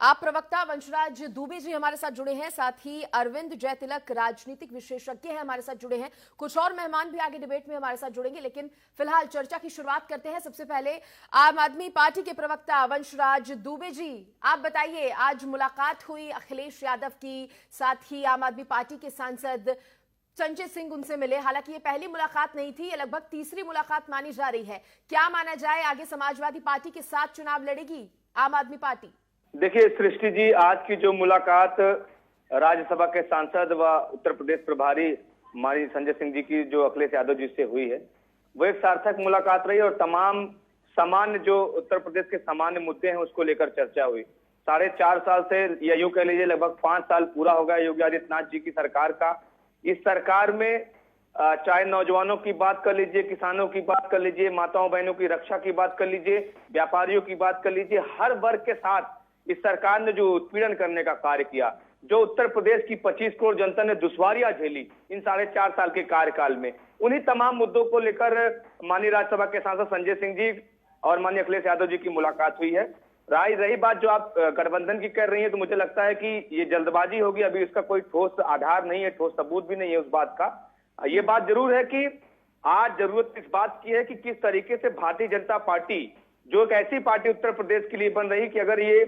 आप प्रवक्ता वंशराज दुबे जी हमारे साथ जुड़े हैं, साथ ही अरविंद जयतिलक राजनीतिक विशेषज्ञ हैं हमारे साथ जुड़े हैं। कुछ और मेहमान भी आगे डिबेट में हमारे साथ जुड़ेंगे, लेकिन फिलहाल चर्चा की शुरुआत करते हैं। सबसे पहले आम आदमी पार्टी के प्रवक्ता वंशराज दुबे जी, आप बताइए, आज मुलाकात हुई अखिलेश यादव की, साथ ही आम आदमी पार्टी के सांसद संजय सिंह उनसे मिले। हालांकि ये पहली मुलाकात नहीं थी, ये लगभग तीसरी मुलाकात मानी जा रही है। क्या माना जाए, आगे समाजवादी पार्टी के साथ चुनाव लड़ेगी आम आदमी पार्टी? देखिए सृष्टि जी, आज की जो मुलाकात राज्यसभा के सांसद व उत्तर प्रदेश प्रभारी माननीय संजय सिंह जी की जो अखिलेश यादव जी से हुई है, वो एक सार्थक मुलाकात रही और तमाम सामान्य जो उत्तर प्रदेश के सामान्य मुद्दे हैं उसको लेकर चर्चा हुई। 4.5 साल से, या यूं कह लीजिए लगभग 5 साल पूरा हो गया योगी आदित्यनाथ जी की सरकार का। इस सरकार में चाहे नौजवानों की बात कर लीजिए, किसानों की बात कर लीजिए, माताओं बहनों की रक्षा की बात कर लीजिए, व्यापारियों की बात कर लीजिए, हर वर्ग के साथ इस सरकार ने जो उत्पीड़न करने का कार्य किया, जो उत्तर प्रदेश की 25 करोड़ जनता ने दुश्वारियां झेली इन 4.5 साल के कार्यकाल में, उन्हीं तमाम मुद्दों को लेकर माननीय राज्यसभा के सांसद संजय सिंह जी और माननीय अखिलेश यादव जी की मुलाकात हुई है। रही बात जो आप गठबंधन की कर रही है, तो मुझे लगता है कि ये जल्दबाजी होगी, अभी इसका कोई ठोस आधार नहीं है, ठोस सबूत भी नहीं है उस बात का। ये बात जरूर है कि आज जरूरत इस बात की है कि किस तरीके से भारतीय जनता पार्टी, जो एक ऐसी पार्टी उत्तर प्रदेश के लिए बन रही कि अगर ये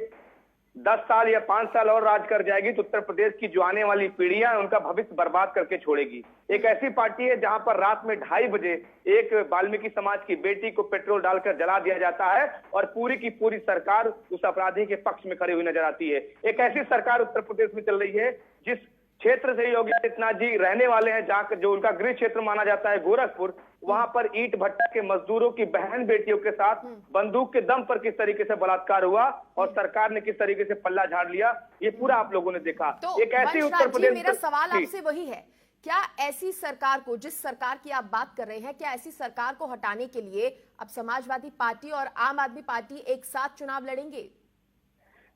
10 साल या 5 साल और राज कर जाएगी तो उत्तर प्रदेश की जो आने वाली पीढ़ियां उनका भविष्य बर्बाद करके छोड़ेगी। एक ऐसी पार्टी है जहां पर रात में 2:30 बजे एक वाल्मीकि समाज की बेटी को पेट्रोल डालकर जला दिया जाता है और पूरी की पूरी सरकार उस अपराधी के पक्ष में खड़ी हुई नजर आती है। एक ऐसी सरकार उत्तर प्रदेश में चल रही है जिस क्षेत्र से योगी आदित्यनाथ जी रहने वाले हैं, जहां जो उनका गृह क्षेत्र माना जाता है गोरखपुर, वहां पर ईंट भट्टा के मजदूरों की बहन बेटियों के साथ बंदूक के दम पर किस तरीके से बलात्कार हुआ और सरकार ने किस तरीके से पल्ला झाड़ लिया, ये पूरा आप लोगों ने देखा। तो एक ऐसी उत्तर प्रदेश, मेरा सवाल आपसे वही है, क्या ऐसी सरकार को, जिस सरकार की आप बात कर रहे हैं, क्या ऐसी सरकार को हटाने के लिए अब समाजवादी पार्टी और आम आदमी पार्टी एक साथ चुनाव लड़ेंगे?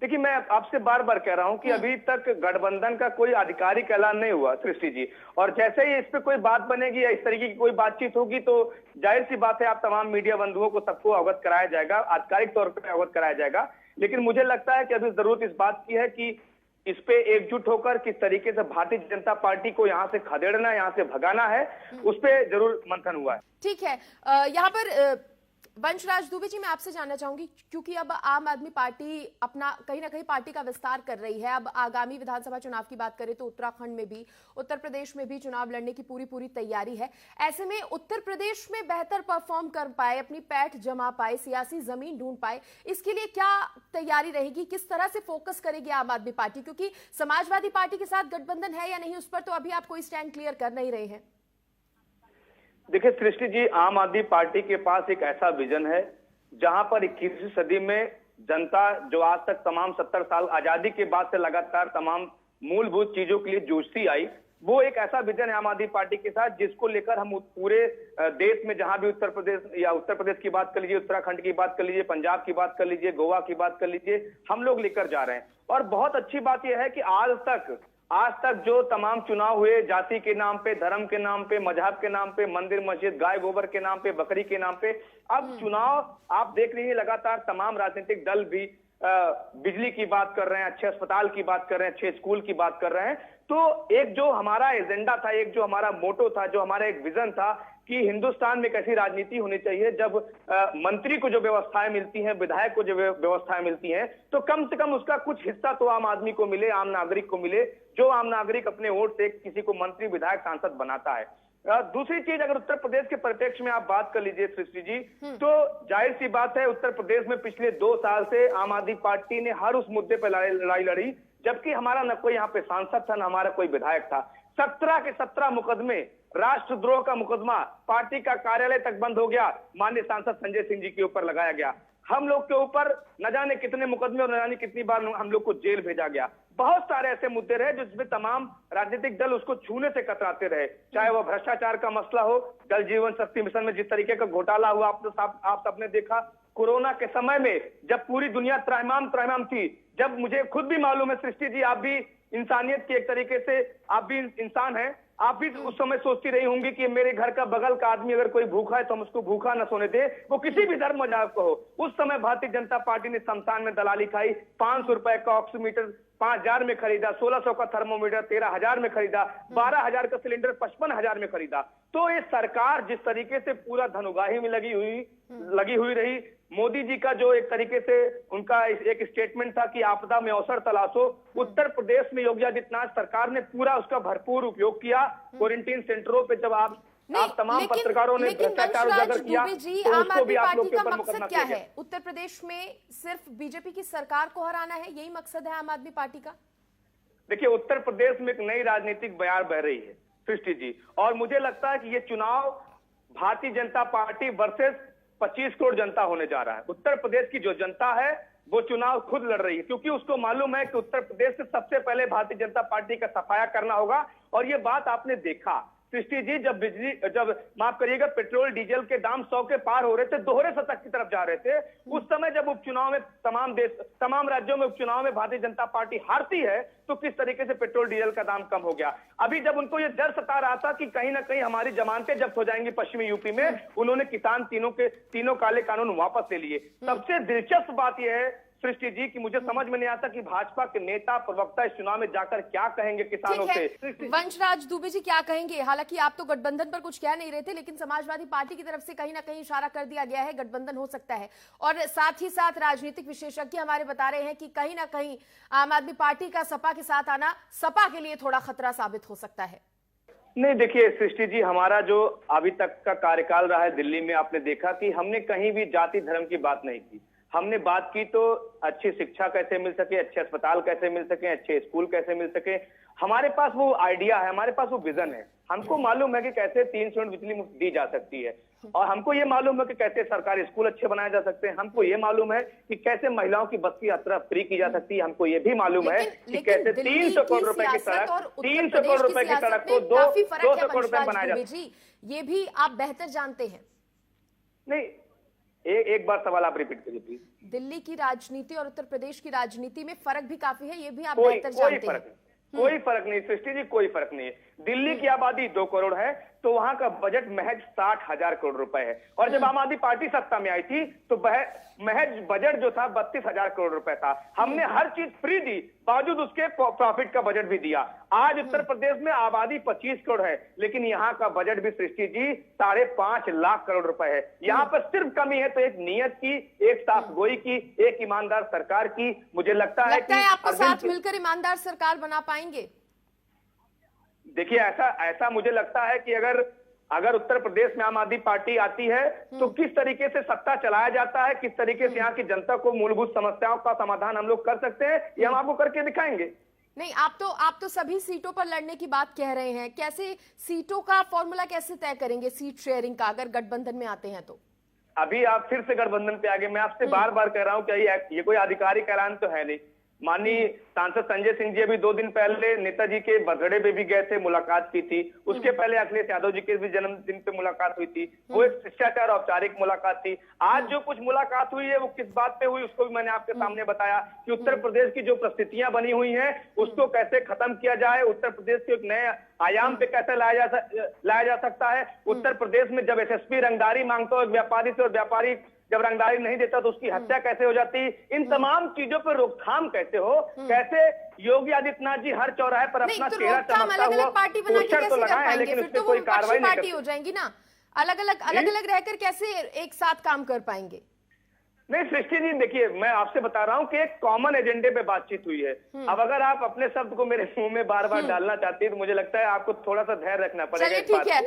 देखिए, मैं आपसे बार बार कह रहा हूं कि अभी तक गठबंधन का कोई आधिकारिक ऐलान नहीं हुआ सृष्टि जी, और जैसे ही इस पे कोई बात बनेगी या इस तरीके की कोई बातचीत होगी तो जाहिर सी बात है आप तमाम मीडिया बंधुओं को सबको अवगत कराया जाएगा, आधिकारिक तौर पर अवगत कराया जाएगा। लेकिन मुझे लगता है कि अभी जरूरत इस बात की है कि इस पे एकजुट होकर किस तरीके से भारतीय जनता पार्टी को यहाँ से खदेड़ना, यहाँ से भगाना है, उस पे जरूर मंथन हुआ है। ठीक है, यहाँ पर वंशराज दुबे जी, मैं आपसे जानना चाहूंगी, क्योंकि अब आम आदमी पार्टी अपना कहीं ना कहीं पार्टी का विस्तार कर रही है। अब आगामी विधानसभा चुनाव की बात करें तो उत्तराखंड में भी, उत्तर प्रदेश में भी चुनाव लड़ने की पूरी तैयारी है। ऐसे में उत्तर प्रदेश में बेहतर परफॉर्म कर पाए, अपनी पैठ जमा पाए, सियासी जमीन ढूंढ पाए, इसके लिए क्या तैयारी रहेगी, किस तरह से फोकस करेगी आम आदमी पार्टी? क्योंकि समाजवादी पार्टी के साथ गठबंधन है या नहीं, उस पर तो अभी आप कोई स्टैंड क्लियर कर नहीं रहे हैं। देखिए सृष्टि जी, आम आदमी पार्टी के पास एक ऐसा विजन है जहां पर 21वीं सदी में जनता जो आज तक तमाम 70 साल आजादी के बाद से लगातार तमाम मूलभूत चीजों के लिए जूझती आई, वो एक ऐसा विजन है आम आदमी पार्टी के साथ जिसको लेकर हम पूरे देश में जहां भी उत्तर प्रदेश की बात कर लीजिए, उत्तराखंड की बात कर लीजिए, पंजाब की बात कर लीजिए, गोवा की बात कर लीजिए, हम लोग लेकर जा रहे हैं। और बहुत अच्छी बात यह है कि आज तक जो तमाम चुनाव हुए, जाति के नाम पे, धर्म के नाम पे, मजहब के नाम पे, मंदिर मस्जिद, गाय गोबर के नाम पे, बकरी के नाम पे, अब चुनाव आप देख रही हैं लगातार तमाम राजनीतिक दल भी बिजली की बात कर रहे हैं, अच्छे अस्पताल की बात कर रहे हैं, अच्छे स्कूल की बात कर रहे हैं। तो एक जो हमारा एजेंडा था, एक जो हमारा मोटो था, जो हमारा एक विजन था कि हिंदुस्तान में कैसी राजनीति होनी चाहिए, जब मंत्री को जो व्यवस्थाएं मिलती हैं, विधायक को जो व्यवस्थाएं मिलती हैं, तो कम से कम उसका कुछ हिस्सा तो आम आदमी को मिले, आम नागरिक को मिले, जो आम नागरिक अपने वोट से किसी को मंत्री, विधायक, सांसद बनाता है। दूसरी चीज, अगर उत्तर प्रदेश के परिप्रेक्ष्य में आप बात कर लीजिए सृष्टि जी, तो जाहिर सी बात है उत्तर प्रदेश में पिछले 2 साल से आम आदमी पार्टी ने हर उस मुद्दे पर लड़ाई लड़ी, जबकि हमारा न कोई यहाँ पे सांसद था, न हमारा कोई विधायक था। 17 के 17 मुकदमे, राष्ट्रद्रोह का मुकदमा पार्टी का कार्यालय तक बंद हो गया, माननीय सांसद संजय सिंह जी के ऊपर लगाया गया। हम लोग के ऊपर न जाने कितने मुकदमे और न जाने कितनी बार हम लोग को जेल भेजा गया। बहुत सारे ऐसे मुद्दे रहे जिसमें तमाम राजनीतिक दल उसको छूने से कतराते रहे, चाहे वो भ्रष्टाचार का मसला हो, जल जीवन शक्ति मिशन में जिस तरीके का घोटाला हुआ आप सबने देखा, कोरोना के समय में जब पूरी दुनिया त्राहिमाम थी, जब मुझे खुद भी मालूम है सृष्टि जी, आप भी इंसानियत की एक तरीके से आप भी इंसान हैं, आप भी उस समय सोचती रही होंगी कि मेरे घर का बगल का आदमी अगर कोई भूखा है तो हम उसको भूखा न सोने दे, वो किसी भी धर्म मजाक को हो। उस समय भारतीय जनता पार्टी ने शमशान में दलाली खाई, 500 रुपए का ऑक्सीमीटर 5000 में खरीदा, 1600 का थर्मोमीटर 13000 में खरीदा, 12000 का सिलेंडर 55000 में खरीदा। तो ये सरकार जिस तरीके से पूरा धनुगाही में लगी हुई रही, मोदी जी का जो एक तरीके से उनका एक स्टेटमेंट था कि आपदा में अवसर तलाशो, उत्तर प्रदेश में योगी आदित्यनाथ सरकार ने पूरा उसका भरपूर उपयोग किया। क्वारंटीन सेंटरों पे जब आप तमाम पत्रकारों ने भ्रष्टाचार उजागर किया तो आम उसको आदमी भी आप लोग पार्टी के का ऊपर मकसद मुकदमा क्या किया है? उत्तर प्रदेश में सिर्फ बीजेपी की सरकार को हराना है, यही मकसद है आम आदमी पार्टी का? देखिए, उत्तर प्रदेश में एक नई राजनीतिक बयार बह रही है सृष्टि जी, और मुझे लगता है कि ये चुनाव भारतीय जनता पार्टी वर्सेस 25 करोड़ जनता होने जा रहा है। उत्तर प्रदेश की जो जनता है वो चुनाव खुद लड़ रही है, क्योंकि उसको मालूम है कि उत्तर प्रदेश से सबसे पहले भारतीय जनता पार्टी का सफाया करना होगा। और ये बात आपने देखा सृष्टि जी, जब माफ करिएगा पेट्रोल डीजल के दाम 100 के पार हो रहे थे, दोहरे शतक की तरफ जा रहे थे, उस समय जब उपचुनाव में तमाम राज्यों में उपचुनाव में भारतीय जनता पार्टी हारती है तो किस तरीके से पेट्रोल डीजल का दाम कम हो गया। अभी जब उनको ये डर सता रहा था कि कहीं ना कहीं हमारी जमानतें जब्त हो जाएंगी पश्चिमी यूपी में, उन्होंने किसान तीनों काले कानून वापस ले लिए। सबसे दिलचस्प बात यह है सृष्टि जी कि मुझे समझ में नहीं आता कि भाजपा के नेता प्रवक्ता इस चुनाव में जाकर क्या कहेंगे किसानों से। वंशराज दुबे जी क्या कहेंगे? हालांकि आप तो गठबंधन पर कुछ कह नहीं रहे थे, लेकिन समाजवादी पार्टी की तरफ से कहीं ना कहीं इशारा कर दिया गया है गठबंधन हो सकता है, और साथ ही साथ राजनीतिक विशेषज्ञ हमारे बता रहे हैं कि कहीं ना कहीं आम आदमी पार्टी का सपा के साथ आना सपा के लिए थोड़ा खतरा साबित हो सकता है। नहीं, देखिए सृष्टि जी, हमारा जो अभी तक का कार्यकाल रहा है दिल्ली में, आपने देखा कि हमने कहीं भी जाति धर्म की बात नहीं की। हमने बात की तो अच्छी शिक्षा कैसे मिल सके, अच्छे अस्पताल कैसे मिल सके, अच्छे स्कूल कैसे मिल सके। हमारे पास वो आइडिया है, हमारे पास वो विजन है। हमको मालूम है कि कैसे 300 यूनिट बिजली मुफ्त दी जा सकती है, और हमको ये मालूम है कि कैसे सरकारी स्कूल अच्छे बनाए जा सकते हैं। हमको ये मालूम है कि कैसे महिलाओं की बस की यात्रा फ्री की जा सकती है। हमको ये भी मालूम है कि कैसे 300 करोड़ रुपए की सड़क, 300 करोड़ रुपए की सड़क को 200 करोड़ रुपए बनाया जा सकता है। ये भी आप बेहतर जानते हैं। नहीं, एक बार सवाल आप रिपीट करिए प्लीज। दिल्ली की राजनीति और उत्तर प्रदेश की राजनीति में फर्क भी काफी है, ये भी आप बेहतर जानते हैं। कोई फर्क नहीं सृष्टि जी, कोई फर्क नहीं है। दिल्ली की आबादी 2 करोड़ है तो वहां का बजट महज 60,000 करोड़ रुपए है, और जब आम आदमी पार्टी सत्ता में आई थी तो महज बजट जो था 32,000 करोड़ रुपए था। हमने हर चीज फ्री दी, बावजूद उसके प्रॉफिट का बजट भी दिया। आज उत्तर प्रदेश में आबादी 25 करोड़ है, लेकिन यहाँ का बजट भी सृष्टि जी 5.5 लाख करोड़ रुपए है। यहाँ पर सिर्फ कमी है तो एक नियत की, एक साफगोई की, एक ईमानदार सरकार की। मुझे लगता है कि आपको साथ मिलकर ईमानदार सरकार बना पाएंगे। देखिए, ऐसा मुझे लगता है कि अगर उत्तर प्रदेश में आम आदमी पार्टी आती है तो किस तरीके से सत्ता चलाया जाता है, किस तरीके से यहाँ की जनता को मूलभूत समस्याओं का समाधान हम लोग कर सकते हैं, ये हम आपको करके दिखाएंगे। नहीं, आप तो सभी सीटों पर लड़ने की बात कह रहे हैं। कैसे सीटों का फॉर्मूला कैसे तय करेंगे, सीट शेयरिंग का, अगर गठबंधन में आते हैं तो? अभी आप फिर से गठबंधन पे आगे, मैं आपसे बार बार कह रहा हूँ कि ये कोई आधिकारिक ऐलान तो है नहीं। माननीय सांसद संजय सिंह जी अभी 2 दिन पहले नेताजी के बर्थडे पे भी गए थे, मुलाकात की थी। उसके पहले अखिलेश यादव जी के भी जन्मदिन पे मुलाकात हुई थी। वो एक शिष्टाचार औपचारिक मुलाकात थी। आज जो कुछ मुलाकात हुई है वो किस बात पे हुई उसको भी मैंने आपके सामने बताया कि उत्तर प्रदेश की जो परिस्थितियां बनी हुई हैं उसको कैसे खत्म किया जाए, उत्तर प्रदेश को एक नए आयाम पे कैसे लाया जा सकता है। उत्तर प्रदेश में जब एसएसपी रंगदारी मांगता हो व्यापारी से, और व्यापारी जब रंगदारी नहीं देता तो उसकी हत्या कैसे हो जाती, इन तमाम चीजों पर रोकथाम कैसे हो, कैसे योगी आदित्यनाथ जी हर चौराहे पर अपना चेहरा चमकता हुआ पोस्टर तो लगाए हैं, लेकिन उससे कोई कार्रवाई नहीं पार्टी हो जाएंगी ना। अलग अलग रहकर कैसे एक साथ काम कर पाएंगे? नहीं सृष्टि जी, देखिए मैं आपसे बता रहा हूं कि एक कॉमन एजेंडे पे बातचीत हुई है। अब अगर आप अपने शब्द को मेरे मुंह में बार बार डालना चाहती है तो मुझे लगता है आपको थोड़ा सा धैर्य रखना पड़ेगा। चलिए ठीक है,